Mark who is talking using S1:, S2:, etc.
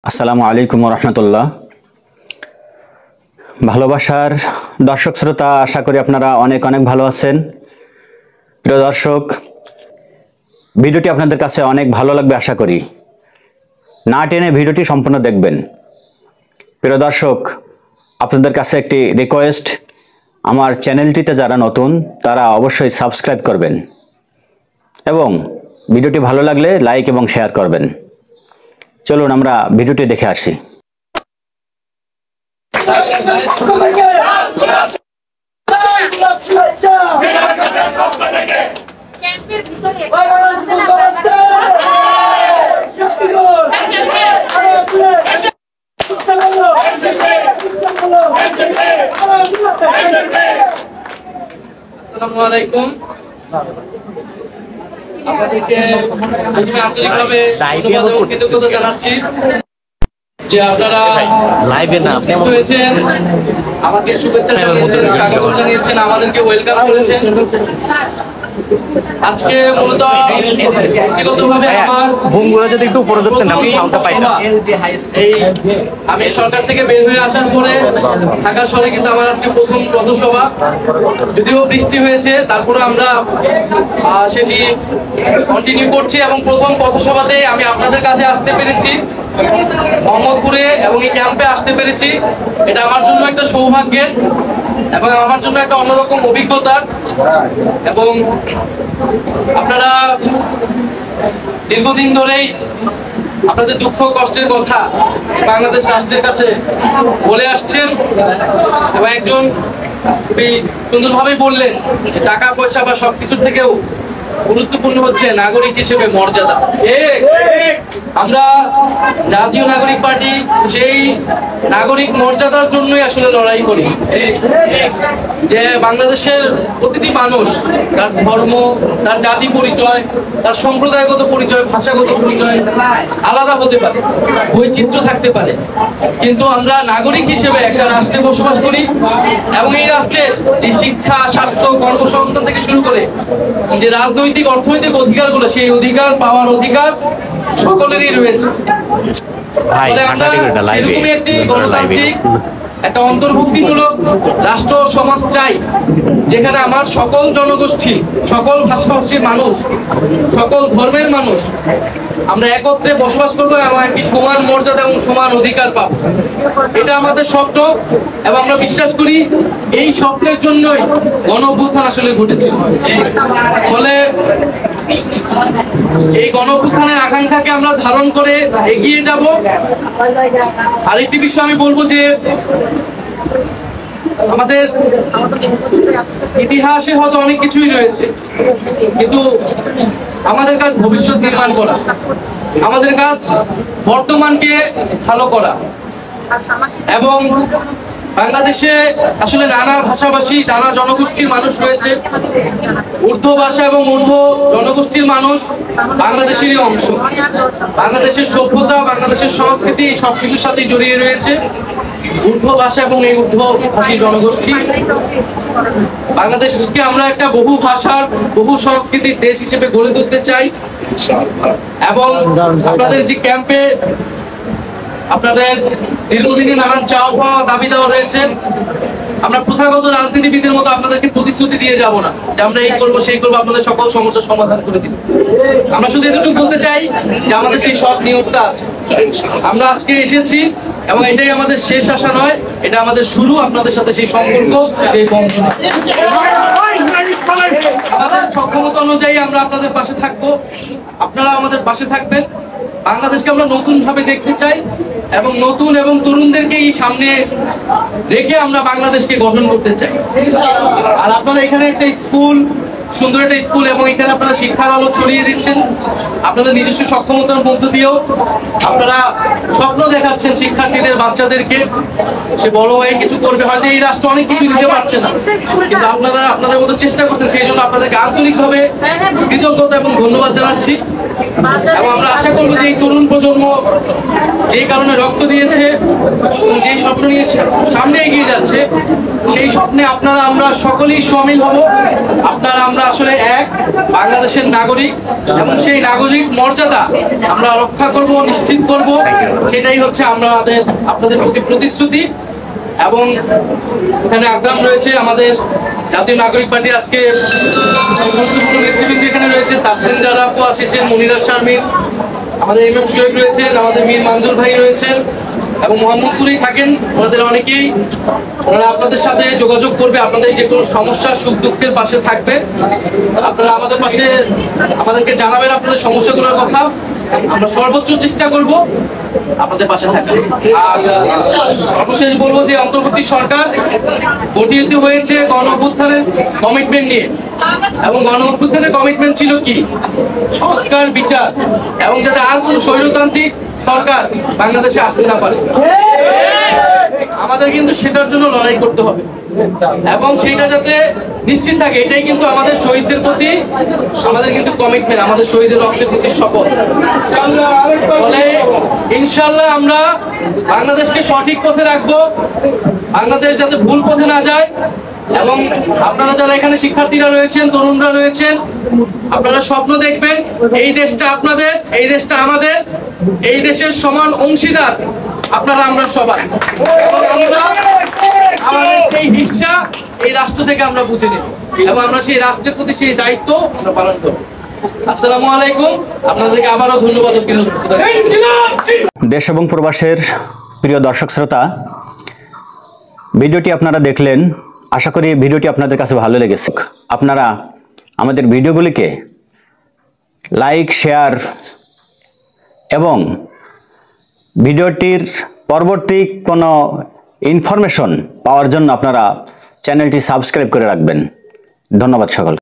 S1: আসসালামু আলাইকুম রহমতুল্লাহ। ভালোবাসার দর্শক শ্রোতা, আশা করি আপনারা অনেক অনেক ভালো আছেন। প্রিয় দর্শক, ভিডিওটি আপনাদের কাছে অনেক ভালো লাগবে আশা করি। না টেনে ভিডিওটি সম্পূর্ণ দেখবেন। প্রিয় দর্শক, আপনাদের কাছে একটি রিকোয়েস্ট, আমার চ্যানেলটিতে যারা নতুন তারা অবশ্যই সাবস্ক্রাইব করবেন এবং ভিডিওটি ভালো লাগলে লাইক এবং শেয়ার করবেন। চলুন আমরা ভিডিওটি দেখে আসি।
S2: আসসালামু আলাইকুম। আপনাদেরকে আন্তরিকভাবে ধন্যবাদ এবং কৃতজ্ঞতা জানাচ্ছি যে আপনারা লাইভে না আপনি হয়েছেন, আমাকে শুভেচ্ছা জানিয়েছেন, স্বাগত জানিয়েছেন, আমাদেরকে ওয়েলকাম করেছেন। আজকে মূলত ব্যক্তিগতভাবে আমার
S3: ভূমগুলো যদি একটু উপরে ধরতেন আমি সাউন্ডটা পাই না।
S2: আমি সরকার থেকে বের হয়ে আসার পরে ঢাকা শহরে কিন্তু আমার আজকে প্রথম পথসভা। যদিও বৃষ্টি হয়েছে, তারপরে আমরা সেটি কন্টিনিউ করছি এবং প্রথম পথসভাতে আমি আপনাদের কাছে আসতে পেরেছি, মোহাম্মদপুরে এবং এই ক্যাম্পে আসতে পেরেছি। এটা আমার জন্য একটা সৌভাগ্যের এবং আমার জন্য একটা অন্যরকম অভিজ্ঞতার। এবং আপনারা দীর্ঘদিন ধরেই আপনাদের দুঃখ কষ্টের কথা বাংলাদেশ রাষ্ট্রের কাছে বলে আসছেন এবং একজন খুবই সুন্দরভাবে বললেন যে টাকা পয়সা বা সবকিছুর থেকেও গুরুত্বপূর্ণ হচ্ছে নাগরিক হিসেবে মর্যাদা। আমরা জাতীয় নাগরিক পার্টি সেই নাগরিক মর্যাদার জন্যই আসলে লড়াই করি, যে বাংলাদেশের প্রতিটি মানুষ তার ধর্ম, তার জাতি পরিচয়, তার সম্প্রদায়গত পরিচয়, ভাষাগত পরিচয় আলাদা হতে পারে, বৈচিত্র্য থাকতে পারে, কিন্তু আমরা নাগরিক হিসেবে একটা রাষ্ট্রে বসবাস করি এবং এই রাষ্ট্রের এই শিক্ষা, স্বাস্থ্য, কর্মসংস্থান থেকে শুরু করে যে রাজনৈতিক অর্থনৈতিক অধিকারগুলো, সেই অধিকার পাওয়ার অধিকার সকলেরই রয়েছে। এরকমই একটি গণতান্ত্রিক, একটা অন্তর্ভুক্তিমূলক রাষ্ট্র সমাজ চাই, যেখানে আমার সকল জনগোষ্ঠী, সকল ভাষাভাষীর মানুষ, সকল ধর্মের মানুষ আমরা একত্রে বসবাস করবো এবং একটি সমান মর্যাদা এবং সমান অধিকার পাবো। এটা আমাদের স্বপ্ন এবং আমরা বিশ্বাস করি এই স্বপ্নের জন্যই গণ-অভ্যুত্থান আসলে ঘটেছিল। ফলে এই গণ-অভ্যুত্থানের আকাঙ্ক্ষাকে আমরা ধারণ করে এগিয়ে যাব। আরেকটি বিষয় আমি বলবো যে আমাদের ইতিহাসে হয়তো অনেক কিছুই রয়েছে, কিন্তু আমাদের কাজ ভবিষ্যৎ নির্মাণ করা, আমাদের কাজ বর্তমানকে ভালো করা। এবং বাংলাদেশে আসলে নানা ভাষাভাষী, নানা জনগোষ্ঠীর মানুষ রয়েছে। উর্দু ভাষা এবং উর্দু জনগোষ্ঠীর মানুষ বাংলাদেশেরই অংশ। বাংলাদেশের সভ্যতা, বাংলাদেশের সংস্কৃতি সবকিছুর সাথে জড়িয়ে রয়েছে উর্দু ভাষা এবং এই উর্দু ভাষী জনগোষ্ঠী। বাংলাদেশকে আমরা একটা বহু ভাষার, বহু সংস্কৃতির দেশ হিসেবে গড়ে তুলতে চাই। এবং আপনাদের যে ক্যাম্পে আপনাদের দীর্ঘদিনে নানান চাওয়া পাওয়া, দাবি দেওয়া রয়েছে, আমরা প্রথাগত রাজনীতিবিদের মতো আপনাদেরকে প্রতিশ্রুতি দিয়ে যাব না যে আমরা এই করবো সেই করবো, আপনাদের সকল সমস্যার সমাধান করে দিব। আমরা শুধু এতটুকু বলতে চাই যে আমাদের সেই সৎ নিয়মটা আছে। আমরা আজকে এসেছি এবং এটাই আমাদের শেষ আশা নয়, এটা আমাদের শুরু। আপনাদের সাথে সেই সম্পর্ক, সেই বন্ধন, আমাদের সক্ষমতা অনুযায়ী আমরা আপনাদের পাশে থাকবো, আপনারা আমাদের পাশে থাকবেন। বাংলাদেশকে আমরা নতুন ভাবে দেখতে চাই এবং নতুন এবং তরুণদেরকেই সামনে রেখে আমরা বাংলাদেশকে গঠন করতে চাই। আর আপনারা এখানে একটা স্কুল, সুন্দর একটা স্কুল, এবং এখানে আপনারা শিক্ষার আলো ছড়িয়ে দিচ্ছেন আপনাদের নিজস্ব সক্ষমতার মধ্য দিয়েও। আপনারা স্বপ্ন দেখাচ্ছেন শিক্ষার্থীদের, বাচ্চাদেরকে, সে বড় হয়ে কিছু করবে। হয়তো এই রাষ্ট্র অনেক কিছু দিতে পারছে না, কিন্তু আপনারা আপনাদের মতো চেষ্টা করছেন, সেই জন্য আপনাদেরকে আন্তরিকভাবে কৃতজ্ঞতা এবং ধন্যবাদ জানাচ্ছি। এবং আমরা আশা করবো যে এই তরুণ প্রজন্ম যেই কারণে রক্ত দিয়েছে এবং যেই স্বপ্ন নিয়ে সামনে এগিয়ে যাচ্ছে, সেই স্বপ্নে আপনারা আমরা সকলেই শামিল হব। আপনারা আমরা আসলে এক বাংলাদেশের নাগরিক এবং সেই নাগরিক মর্যাদা আমরা রক্ষা করব, নিশ্চিত করব, সেটাই হচ্ছে আপনাদের প্রতি প্রতিশ্রুতি। এবং এখানে আকরাম রয়েছে, আমাদের জাতীয় নাগরিক পার্টি আজকে গুরুত্বপূর্ণ নেতৃবৃন্দ এখানে রয়েছে, তাসলিম জারা আপু আসিছেন, মনিরা শারমিন, আমাদের এম এম শোয়েব রয়েছেন, আমাদের মীর মঞ্জুর ভাই রয়েছেন এবং মোহাম্মদপুরেই থাকেন ওনাদের অনেকেই। ওনারা আপনাদের সাথে যোগাযোগ করবে, আপনাদের যে কোনো সমস্যা সুখ দুঃখের পাশে থাকবে। আপনারা আমাদেরকে জানাবেন আপনাদের সমস্যাগুলোর কথা, আমরা সর্বোচ্চ চেষ্টা করব আপনাদের পাশে থাকার। আর সর্বশেষ বলবো যে অন্তর্বর্তী সরকার গঠিত হয়েছে গণ অভ্যুত্থানের কমিটমেন্ট নিয়ে, এবং গণ অভ্যুত্থানের কমিটমেন্ট ছিল কি? সংস্কার, বিচার, এবং যাতে আর কোনো স্বৈরতান্ত্রিক সরকার বাংলাদেশে আসতে না পারে। আমাদের কিন্তু সেটার জন্য লড়াই করতে হবে এবং সেটা যাতে নিশ্চিত থাকে, এটাই কিন্তু আমাদের শহীদদের প্রতি আমাদের কিন্তু কমিটমেন্ট, আমাদের শহীদের রক্তের প্রতি শপথ। ফলে ইনশাল্লাহ আমরা বাংলাদেশকে সঠিক পথে রাখবো, বাংলাদেশ যাতে ভুল পথে না যায়। এবং আপনারা যারা এখানে শিক্ষার্থীরা রয়েছেন, তরুণরা রয়েছেন, আপনারা স্বপ্ন দেখবেন এই দেশটা আপনাদের, এই দেশটা আমাদের, এই দেশের সমান অংশীদার আপনারা আমরা সবাই। এবং আমরা আমাদের সেই হিস্সা এই রাষ্ট্র থেকে আমরা বুঝে নেব এবং আমরা সেই রাষ্ট্রের প্রতি সেই দায়িত্ব আমরা পালন করব। আসসালামু আলাইকুম, আপনাদেরকে আবারও ধন্যবাদ।
S1: দেশ এবং প্রবাসের প্রিয় দর্শক শ্রোতা, ভিডিওটি আপনারা দেখলেন, আশা করি ভিডিওটি আপনাদের কাছে ভালো লেগেছে। আপনারা আমাদের ভিডিওগুলিকে লাইক, শেয়ার এবং ভিডিওটির পরবর্তী কোনো ইনফরমেশন পাওয়ার জন্য আপনারা চ্যানেলটি সাবস্ক্রাইব করে রাখবেন। ধন্যবাদ সকলকে।